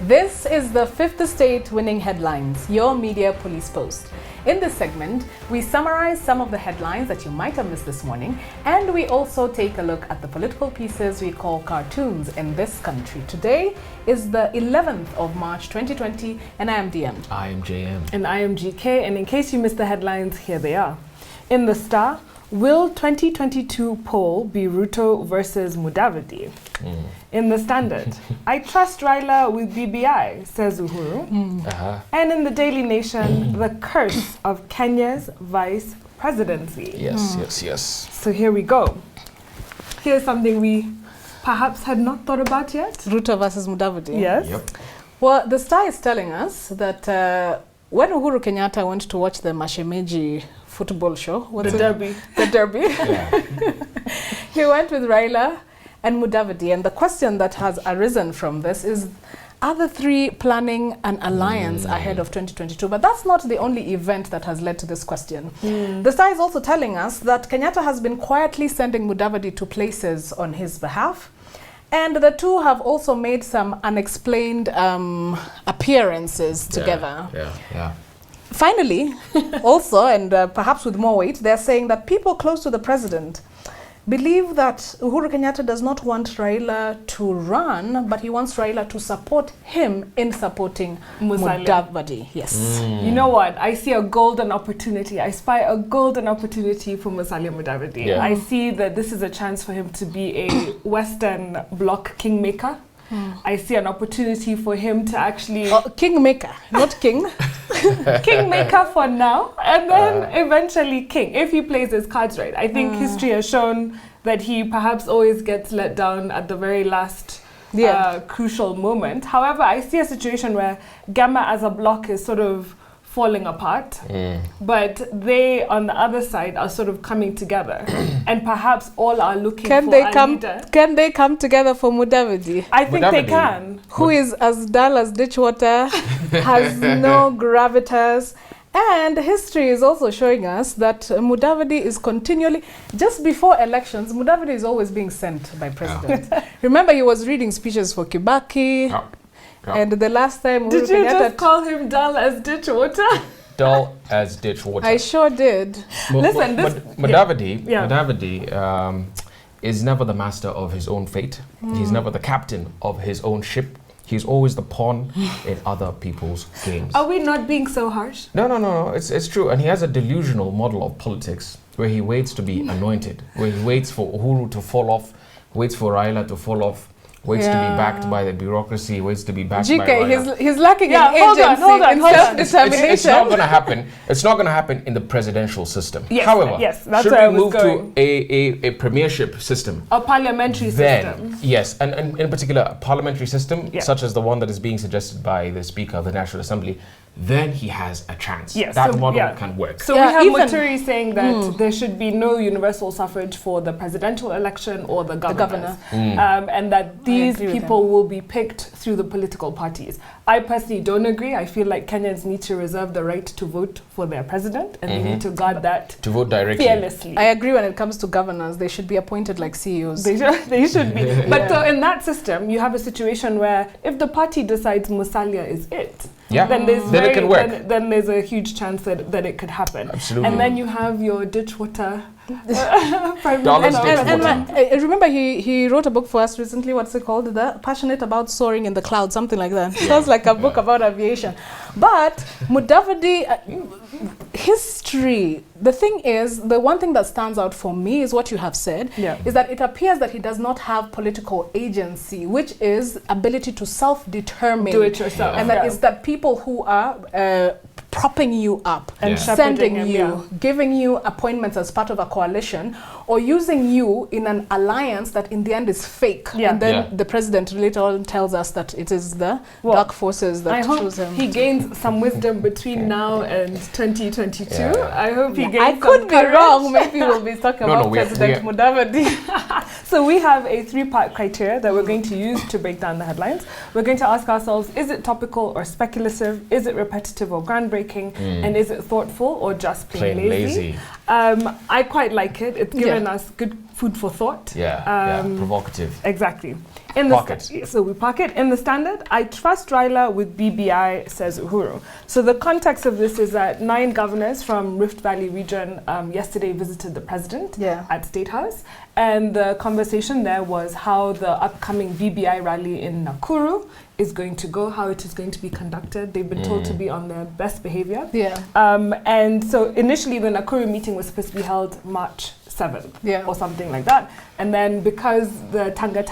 This is the Fifth Estate Winning Headlines, your media police post. In this segment, we summarize some of the headlines that you might have missed this morning, and we also take a look at the political pieces we call cartoons in this country. Today is the 11th of March 2020, and I am DM. I am JM. And I am GK, and in case you missed the headlines, here they are. In the Star, will 2022 poll be Ruto versus Mudavadi? In the Standard, I trust Raila with BBI, says Uhuru. And in the Daily Nation, the curse of Kenya's vice presidency. Yes. So here we go. Here's something we perhaps had not thought about yet. Ruto versus Mudavadi. Yes. Yep. Well, the Star is telling us that when Uhuru Kenyatta went to watch the Mashemeji football show, The Derby. The Derby. He went with Raila and Mudavadi, and the question that has arisen from this is, are the three planning an alliance ahead of 2022? But that's not the only event that has led to this question. The Star is also telling us that Kenyatta has been quietly sending Mudavadi to places on his behalf, and the two have also made some unexplained appearances together. Yeah. Finally, also, and perhaps with more weight, they're saying that people close to the president believe that Uhuru Kenyatta does not want Raila to run, but he wants Raila to support him in supporting Mudavadi. Yes. You know what? I see a golden opportunity. I spy a golden opportunity for Musalia Mudavadi. Yeah. I see that this is a chance for him to be a Western Bloc kingmaker. I see an opportunity for him to actually... Kingmaker, not king. Kingmaker for now, and then eventually king, if he plays his cards right. I think history has shown that he perhaps always gets let down at the very last crucial moment. However, I see a situation where Gamma as a block is sort of falling apart, but they on the other side are sort of coming together, and perhaps all are looking for a leader. Can they come together for Mudavadi? I think they can. Who is as dull as ditch water, has no gravitas, and history is also showing us that Mudavadi is continually, just before elections, Mudavadi is always being sent by president. Remember, he was reading speeches for Kibaki. And the last time... Did you just call him dull as ditch water? Dull as ditch water. I sure did. Listen, Mudavadi is never the master of his own fate. He's never the captain of his own ship. He's always the pawn in other people's games. Are we not being so harsh? No. It's true. And he has a delusional model of politics where he waits to be anointed, where he waits for Uhuru to fall off, waits for Raila to fall off, waits to be backed by the bureaucracy, waits to be backed by Raila. He's lacking in agency, in self-determination. It's not going to happen. It's not going to happen in the presidential system. Yes, however, that's should where we move to a premiership system? A parliamentary system. Yes, and in particular, a parliamentary system, such as the one that is being suggested by the Speaker of the National Assembly, then he has a chance. Yes, that model can work. So we have Muturi saying that there should be no universal suffrage for the presidential election or the governor. And that these people will be picked through the political parties. I personally don't agree. I feel like Kenyans need to reserve the right to vote for their president, and they need to guard that to vote directly. Fearlessly. I agree when it comes to governors. They should be appointed like CEOs. They should be. But so in that system, you have a situation where if the party decides Musalia is it, then it can work. Then there's a huge chance that it could happen. Absolutely. And then you have your ditchwater prime minister. And remember, he wrote a book for us recently. What's it called? The Passionate About Soaring in the Clouds, something like that. Sounds like a book about aviation. But Mudavadi, history. The thing is, the one thing that stands out for me is what you have said. Is that it appears that he does not have political agency, which is ability to self-determine. Do it yourself. And that is that people who are propping you up and sending you, giving you appointments as part of a coalition, or using you in an alliance that in the end is fake. And then the president later on tells us that it is the dark forces that choose him. He gains some wisdom between now and 2022. I hope he gains I could be wrong. Maybe we'll be talking about President Mudavadi. So we have a three-part criteria that we're going to use to break down the headlines. We're going to ask ourselves, is it topical or speculative? Is it repetitive or groundbreaking? And is it thoughtful or just plain lazy? I quite like it. It gives given us good food for thought. Provocative. Exactly. So we park it in the Standard. I trust Raila with BBI, says Uhuru. So the context of this is that 9 governors from Rift Valley region yesterday visited the president at State House. And the conversation there was how the upcoming BBI rally in Nakuru is going to go, how it is going to be conducted. They've been told to be on their best behavior. And so initially the Nakuru meeting was supposed to be held March 7th or something like that. And then because the Tanga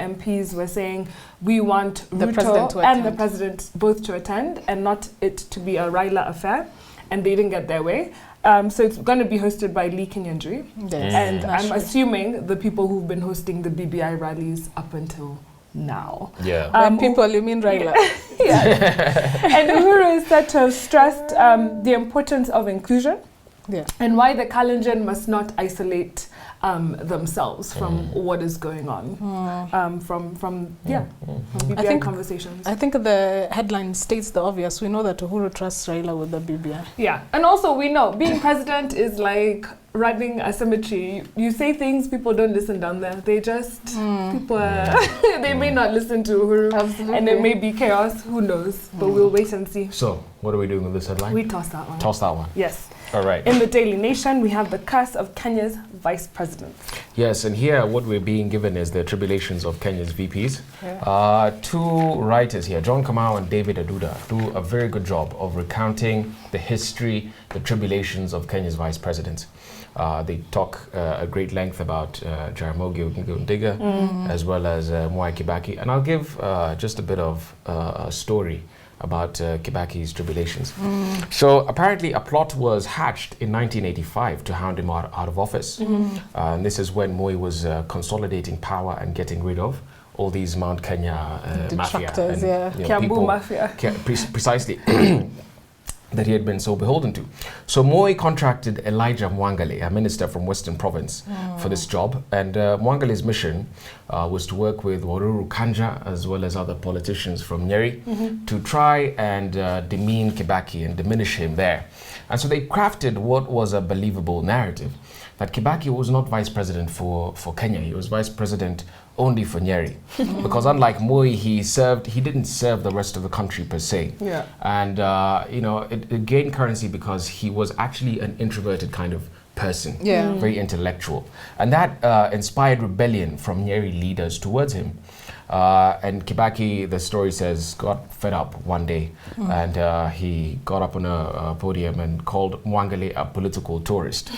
MPs were saying we want Ruto and the president both to attend and not it to be a Raila affair, and they didn't get their way. So it's going to be hosted by Lee Kinyanjui. And I'm assuming the people who've been hosting the BBI rallies up until now. People, you mean Raila? And Uhuru is said to have stressed the importance of inclusion and why the Kalenjin must not isolate themselves from what is going on from BBI conversations. I think the headline states the obvious. We know that Uhuru trusts Raila with the BBI. Yeah, and also we know being president is like running a cemetery. You say things, people don't listen down there. They just, they may not listen to Uhuru. And it may be chaos, who knows. But we'll wait and see. So, what are we doing with this headline? We toss that one. Toss that one. Yes. All right. In the Daily Nation, we have the curse of Kenya's vice president. Yes, and here what we're being given is the tribulations of Kenya's VPs. 2 writers here, John Kamau and David Aduda, do a very good job of recounting the history, the tribulations of Kenya's vice president. They talk at great length about Jaramogi Oginga Odinga as well as Mwai Kibaki. And I'll give just a bit of a story about Kibaki's tribulations. So apparently a plot was hatched in 1985 to hound him out of office. And this is when Moi was consolidating power and getting rid of all these Mount Kenya mafia. And, Kiambu mafia. Precisely. That he had been so beholden to. So Moi contracted Elijah Mwangale, a minister from Western Province, for this job. And Mwangale's mission was to work with Waruru Kanja as well as other politicians from Nyeri to try and demean Kibaki and diminish him there. And so they crafted what was a believable narrative, that Kibaki was not vice president for Kenya. He was vice president only for Nyeri. Because unlike Moi, he didn't serve the rest of the country per se. And it gained currency because he was actually an introverted kind of person, very intellectual. And that inspired rebellion from Nyeri leaders towards him. And Kibaki, the story says, got fed up one day and he got up on a podium and called Mwangale a political tourist,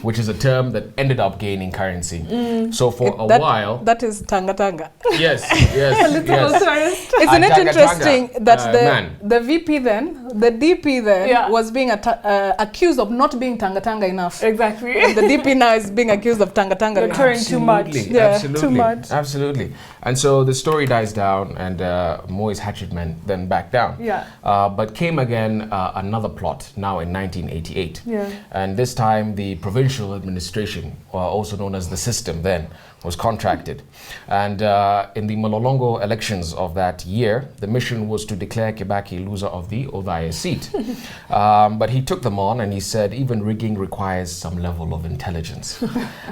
which is a term that ended up gaining currency. So for a while... That is Tanga. Yes. Political tourist. Isn't it interesting that the VP then, the DP then, was being accused of not being Tanga enough. Exactly. And the DP now is being accused of Tanga. You're touring too much. Absolutely. Too much. Absolutely. And so the story dies down and Moi's hatchetmen then back down. But came again another plot now in 1988. And this time the provincial administration, also known as the system then, was contracted. And in the Mololongo elections of that year, the mission was to declare Kibaki loser of the Othaya seat. But he took them on and he said even rigging requires some level of intelligence.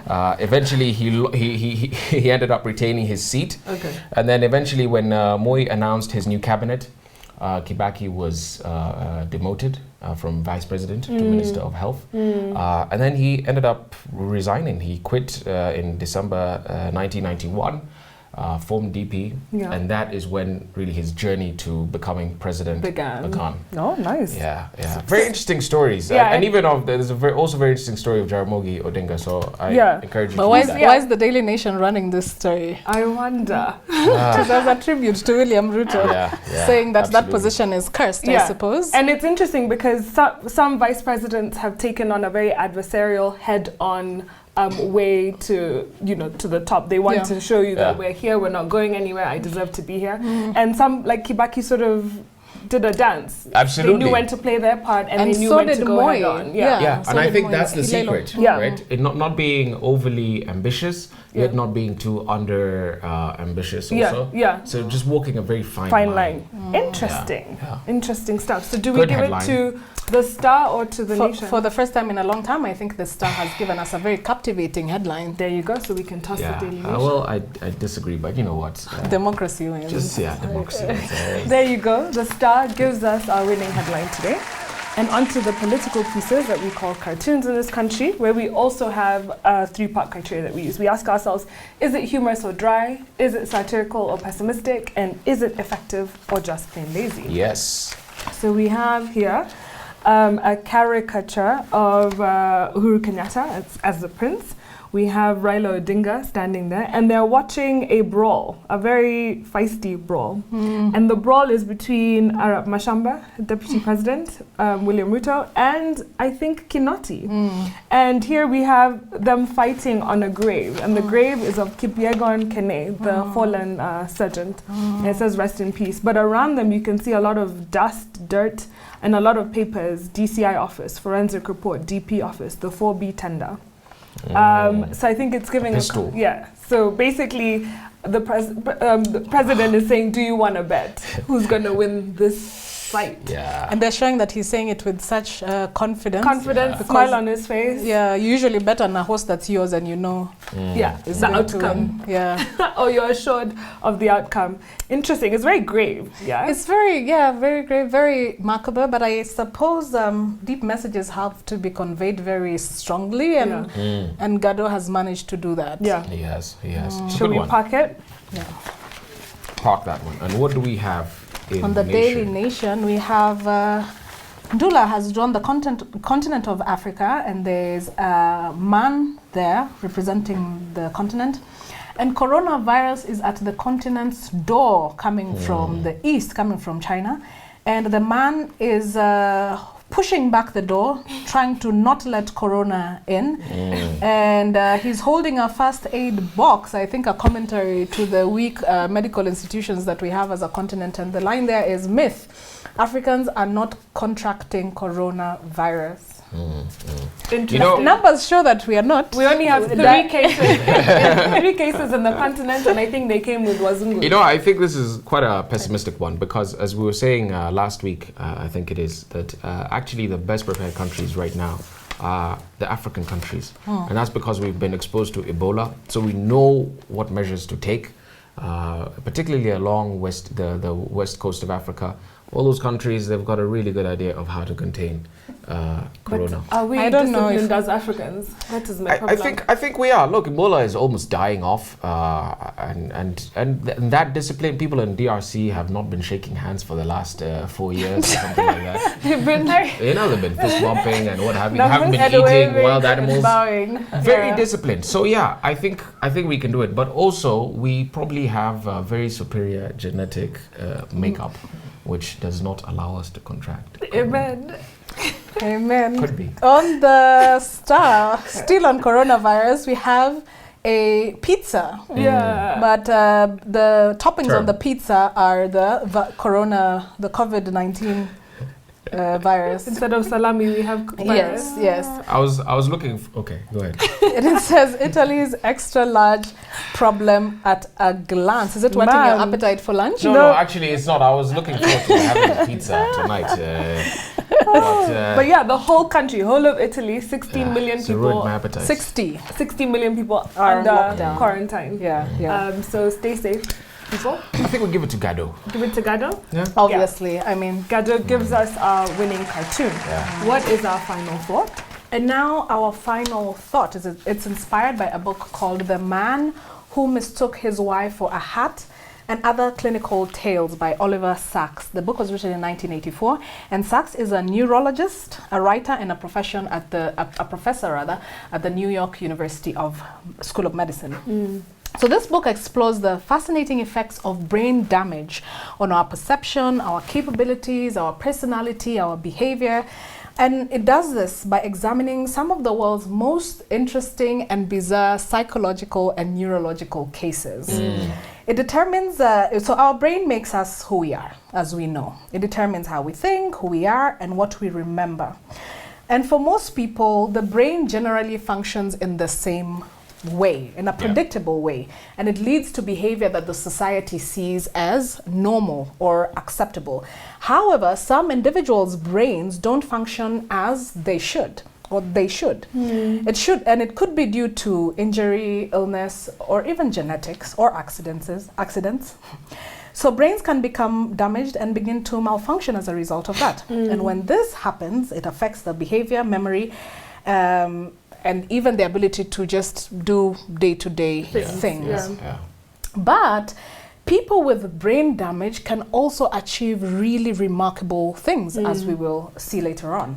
Eventually he ended up retaining his seat. And then eventually when Moi announced his new cabinet, Kibaki was demoted from vice president to minister of health. And then he ended up resigning. He quit in December 1991, formed DP, and that is when really his journey to becoming president began. Oh, nice. Yeah. Very interesting stories. And even there's also very interesting story of Jaramogi Odinga, so I encourage you to read that. Why is the Daily Nation running this story? I wonder. Because as a tribute to William Ruto, saying that that position is cursed, I suppose. And it's interesting because some vice presidents have taken on a very adversarial head-on way to the top. They want to show you that we're here, we're not going anywhere, I deserve to be here. And some, like Kibaki, sort of did a dance. Absolutely. They knew when to play their part and they knew when to go head on. And I think that's the secret, right? In not being overly ambitious, yet not being too under ambitious Yeah, also. yeah. So just walking a very fine line. Interesting. Yeah. Interesting stuff. So do Good we give headline. it to the Star or to the Nation? For the first time in a long time, I think the Star has given us a very captivating headline. There you go. So we can toss the Daily Nation. Well, I disagree, but you know what? Democracy wins. Just, democracy wins. There you go. The Star gives us our winning headline today. And onto the political pieces that we call cartoons in this country, where we also have a 3-part criteria that we use. We ask ourselves, is it humorous or dry? Is it satirical or pessimistic? And is it effective or just plain lazy? Yes. So we have here a caricature of Uhuru Kenyatta as the prince. We have Raila Odinga standing there, and they're watching a brawl, a very feisty brawl. And the brawl is between Arap Mashamba, Deputy President, William Ruto, and I think Kinoti. And here we have them fighting on a grave, and the grave is of Kipyegon Kene, the fallen sergeant. And it says rest in peace. But around them you can see a lot of dust, dirt, and a lot of papers, DCI office, forensic report, DP office, the 4B tender. So I think it's giving a pistol. So basically, the president is saying, "Do you want to bet who's going to win this fight?" Yeah. And they're showing that he's saying it with such confidence. Smile on his face. Yeah, you usually bet on a horse that's yours and you know. It's the outcome. Or you're assured of the outcome. Interesting. It's very grave. Yeah. It's very grave, very macabre. But I suppose deep messages have to be conveyed very strongly, and Gado has managed to do that. Yeah. He has. Shall we park it? Yeah. Park that one. And what do we have on the Daily Nation? We have Ndula has drawn the continent of Africa, and there's a man there representing the continent. And coronavirus is at the continent's door, coming from the east, coming from China. And the man is pushing back the door, trying to not let corona in. And he's holding a first aid box, I think a commentary to the weak medical institutions that we have as a continent. And the line there is, myth, Africans are not contracting coronavirus. Interesting. Numbers show that we are not. We only have 3 cases. 3 cases in the continent, and I think they came with Wazungu. I think this is quite a pessimistic one, because as we were saying last week, I think it is, that actually the best prepared countries right now are the African countries. And that's because we've been exposed to Ebola, so we know what measures to take, particularly along the west coast of Africa. All those countries, they've got a really good idea of how to contain corona. But are we disciplined as Africans? That is my problem. I think we are. Look, Ebola is almost dying off, and that discipline, people in DRC have not been shaking hands for the last 4 years or something like that. They've been they've been fist bumping and what have you. They haven't been eating wild animals. Very disciplined. So I think we can do it. But also we probably have a very superior genetic makeup, which does not allow us to contract. Amen. Amen. Could be. On the Star, still on coronavirus, we have a pizza. Yeah. But the toppings on the pizza are the COVID-19 virus. Instead of salami, we have virus. Yes. I was looking. Okay, go ahead. It says Italy's extra large problem at a glance. Is it whetting your appetite for lunch? No, actually, it's not. I was looking forward to having pizza tonight. But the whole country, whole of Italy, 16 million people. My appetite. 60 million people are under lockdown. Quarantine. Yeah. So stay safe, people. I think we'll give it to Gado. Give it to Gado? Yeah. Obviously. I mean, Gado gives us our winning cartoon. Yeah. What is our final thought? And now our final thought is it's inspired by a book called The Man Who Mistook His Wife for a Hat and Other Clinical Tales by Oliver Sacks. The book was written in 1984, and Sacks is a neurologist, a writer, and a professor at the New York University School of Medicine. So this book explores the fascinating effects of brain damage on our perception, our capabilities, our personality, our behavior. And it does this by examining some of the world's most interesting and bizarre psychological and neurological cases. It determines, so our brain makes us who we are, as we know. It determines how we think, who we are, and what we remember. And for most people, the brain generally functions in the same way, in a predictable way, and it leads to behavior that the society sees as normal or acceptable. However, some individuals' brains don't function as they should. Or they should. It should, and it could be due to injury, illness, or even genetics or accidents. So brains can become damaged and begin to malfunction as a result of that. And when this happens, it affects the behavior, memory, and even the ability to just do day-to-day things. But people with brain damage can also achieve really remarkable things, as we will see later on.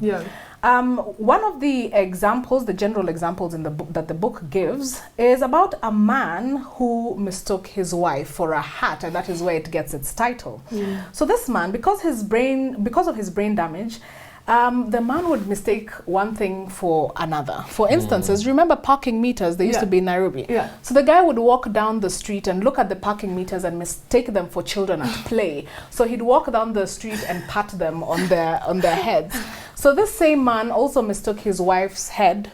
One of the examples, the general examples in the book that the book gives, is about a man who mistook his wife for a hat, and that is where it gets its title. So this man, because of his brain damage, the man would mistake one thing for another. For instances, remember parking meters? They used to be in Nairobi. So the guy would walk down the street and look at the parking meters and mistake them for children at play. So he'd walk down the street and pat them on their heads. So this same man also mistook his wife's head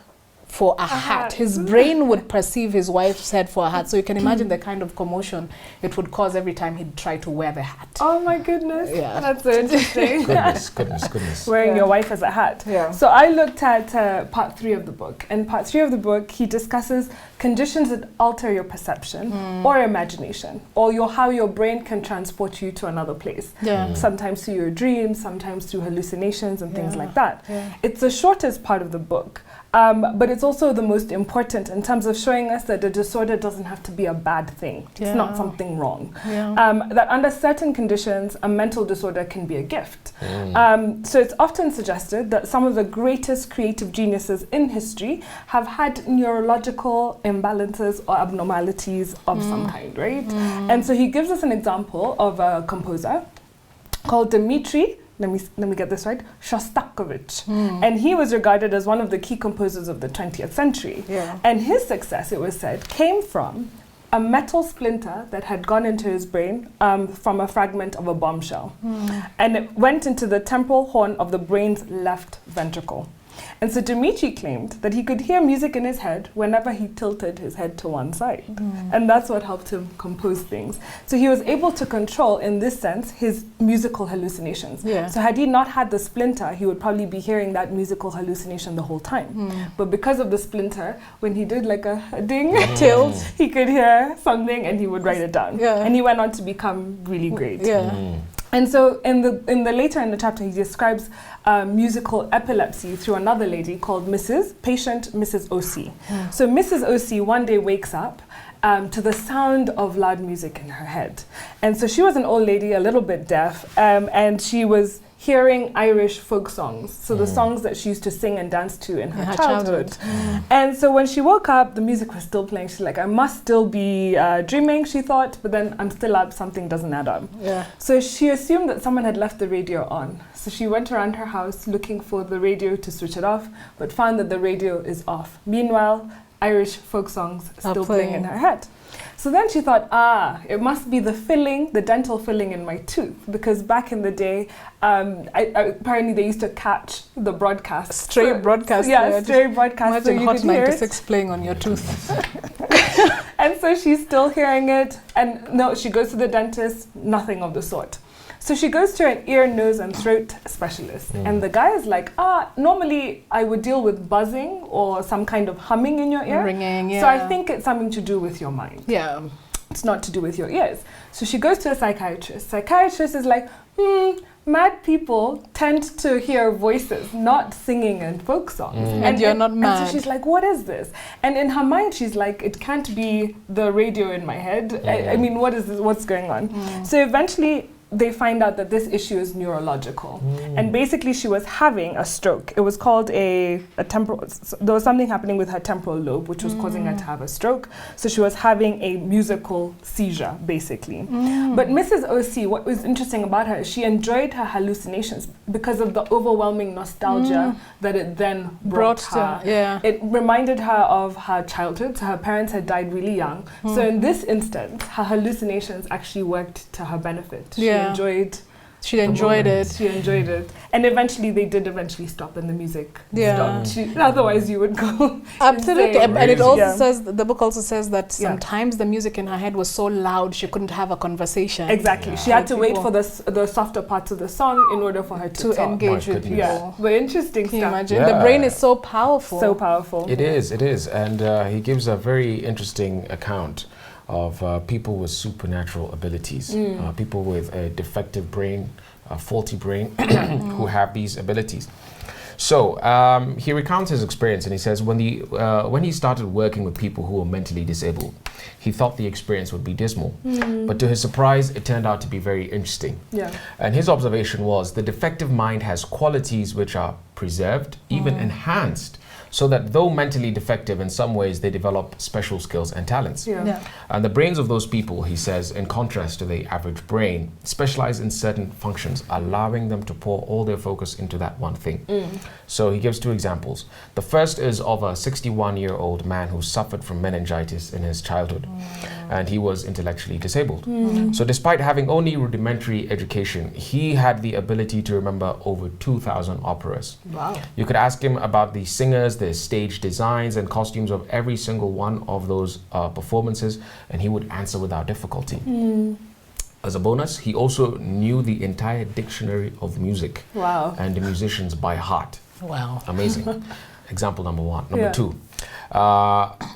for a hat. His brain would perceive his wife's head for a hat. So you can imagine the kind of commotion it would cause every time he'd try to wear the hat. Oh my goodness. That's so interesting. goodness. Wearing your wife as a hat. So I looked at part 3 of the book. And part 3 of the book, he discusses conditions that alter your perception or imagination, or how your brain can transport you to another place. Sometimes through your dreams, sometimes through hallucinations and things like that. It's the shortest part of the book. But it's also the most important in terms of showing us that the disorder doesn't have to be a bad thing. It's not something wrong. That under certain conditions, a mental disorder can be a gift. So it's often suggested that some of the greatest creative geniuses in history have had neurological imbalances or abnormalities of some kind, right? And so he gives us an example of a composer called Dmitri, let me get this right, Shostakovich. And he was regarded as one of the key composers of the 20th century. And his success, it was said, came from a metal splinter that had gone into his brain from a fragment of a bombshell. And it went into the temporal horn of the brain's left ventricle. And so Dimitri claimed that he could hear music in his head whenever he tilted his head to one side. And that's what helped him compose things. So he was able to control, in this sense, his musical hallucinations. So had he not had the splinter, he would probably be hearing that musical hallucination the whole time. But because of the splinter, when he did like a ding, tilt, he could hear something and he would write it down. And he went on to become really great. And so in the later in the chapter, he describes musical epilepsy through another lady called Mrs. O.C. So Mrs. O.C. one day wakes up to the sound of loud music in her head. And so she was an old lady, a little bit deaf, and she was hearing Irish folk songs, so the songs that she used to sing and dance to in her childhood. And so when she woke up, the music was still playing. She's like, I must still be dreaming, she thought, but then I'm still up, something doesn't add up. So she assumed that someone had left the radio on. So she went around her house looking for the radio to switch it off, but found that the radio is off. Meanwhile, Irish folk songs still playing in her head. So then she thought, it must be the dental filling in my tooth, because back in the day, apparently they used to catch the broadcast. Stray broadcast. Stray broadcast. Imagine Hot 96 playing on your tooth. And so she's still hearing it, and no, she goes to the dentist, nothing of the sort. So she goes to an ear, nose, and throat specialist. And the guy is like, normally I would deal with buzzing or some kind of humming in your ear. Ringing, So I think it's something to do with your mind. It's not to do with your ears. So she goes to a psychiatrist. Psychiatrist is like, mad people tend to hear voices, not singing and folk songs. And you're not mad. And so she's like, what is this? And in her mind, she's like, it can't be the radio in my head. I mean, what is this? What's going on? So eventually, they find out that this issue is neurological. And basically she was having a stroke. It was called a temporal, there was something happening with her temporal lobe, which was causing her to have a stroke. So she was having a musical seizure, basically. But Mrs. O.C., what was interesting about her is she enjoyed her hallucinations because of the overwhelming nostalgia that it then brought her. It reminded her of her childhood. So her parents had died really young. So in this instance, her hallucinations actually worked to her benefit. She enjoyed She enjoyed it. She enjoyed it. And eventually they did stop and the music stopped. Yeah. Otherwise you would go Absolutely. insane. And it also Yeah. says, the book also says that sometimes the music in her head was so loud she couldn't have a conversation. Exactly. Yeah. She had to wait for the softer parts of the song in order for her to talk. engage with people. Yeah. But interesting Can you stuff. imagine? Yeah. The brain is so powerful. So powerful. It is. And he gives a very interesting account of people with supernatural abilities, people with a defective brain, a faulty brain, who have these abilities. So he recounts his experience, and he says when he started working with people who were mentally disabled, he thought the experience would be dismal. But to his surprise, it turned out to be very interesting. Yeah. And his observation was the defective mind has qualities which are preserved, even enhanced, so that though mentally defective, in some ways they develop special skills and talents. Yeah. And the brains of those people, he says, in contrast to the average brain, specialize in certain functions, allowing them to pour all their focus into that one thing. So he gives two examples. The first is of a 61-year-old man who suffered from meningitis in his childhood, and he was intellectually disabled. So despite having only rudimentary education, he had the ability to remember over 2,000 operas. Wow. You could ask him about the singers, the stage designs and costumes of every single one of those performances, and he would answer without difficulty. As a bonus, he also knew the entire dictionary of music and the musicians by heart. Wow. Amazing. Example number one. Number two,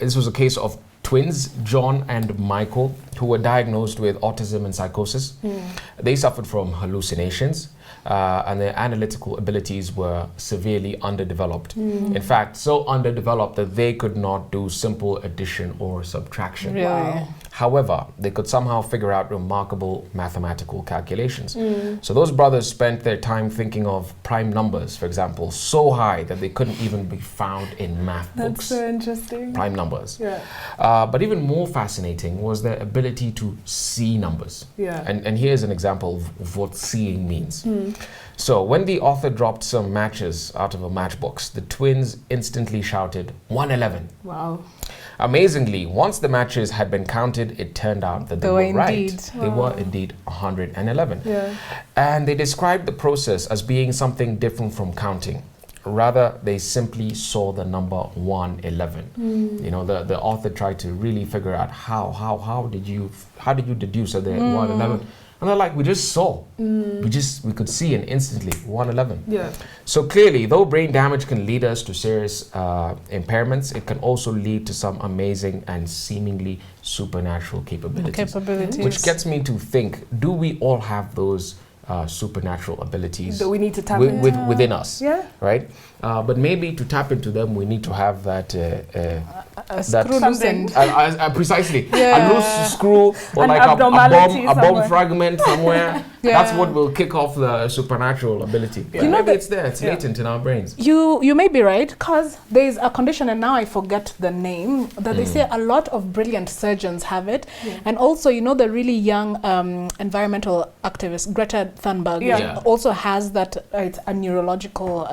this was a case of twins, John and Michael, who were diagnosed with autism and psychosis. They suffered from hallucinations, and their analytical abilities were severely underdeveloped. In fact, so underdeveloped that they could not do simple addition or subtraction. Really? Wow. However, they could somehow figure out remarkable mathematical calculations. So those brothers spent their time thinking of prime numbers, for example, so high that they couldn't even be found in math books. That's so interesting. Prime numbers. Yeah. But even more fascinating was their ability to see numbers. Yeah. And here's an example of what seeing means. So when the author dropped some matches out of a matchbox, the twins instantly shouted 111. Wow. Amazingly, once the matches had been counted, it turned out that they were right. indeed. They were indeed 111. Yeah. And they described the process as being something different from counting. Rather, they simply saw the number 111. You know, the author tried to really figure out how did you deduce that they're 111? And they're like, we just saw. We could see and instantly 111. Yeah. So clearly, though brain damage can lead us to serious impairments, it can also lead to some amazing and seemingly supernatural capabilities. Which gets me to think, do we all have those supernatural abilities that we need to tap into within us? Yeah. Right? But maybe to tap into them, we need to have that screw loosened. precisely Yeah. a loose screw or An like abnormality a bomb somewhere. fragment somewhere. Yeah. That's what will kick off the supernatural ability. Yeah. You know Maybe that- it's there, it's latent in our brains. You may be right, because there's a condition, and now I forget the name, that they say a lot of brilliant surgeons have it. And also, you know, the really young environmental activist, Greta Thunberg, Yeah. also has that, it's a neurological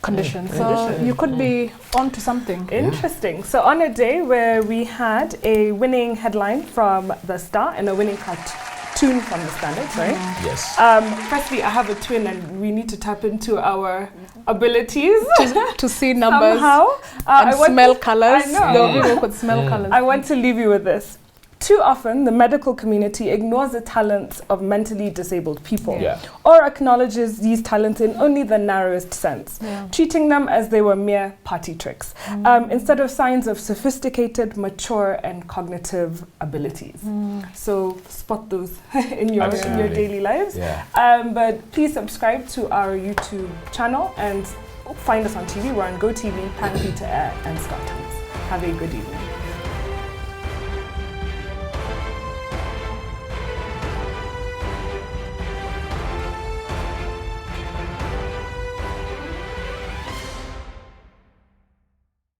condition. So you could be onto something. Interesting. So on a day where we had a winning headline from the Star and a winning cartoon from the Standard, right? Yes. Firstly, I have a twin, and we need to tap into our abilities to see numbers somehow. and smell colors. I know. There are people who could smell colors. I want to leave you with this. Too often, the medical community ignores the talents of mentally disabled people, Yeah. or acknowledges these talents in only the narrowest sense, treating them as they were mere party tricks, instead of signs of sophisticated, mature, and cognitive abilities. So spot those in your daily lives. Yeah. But please subscribe to our YouTube channel and find us on TV. We're on GoTV, Pan Peter Air, and Scott Times. Have a good evening.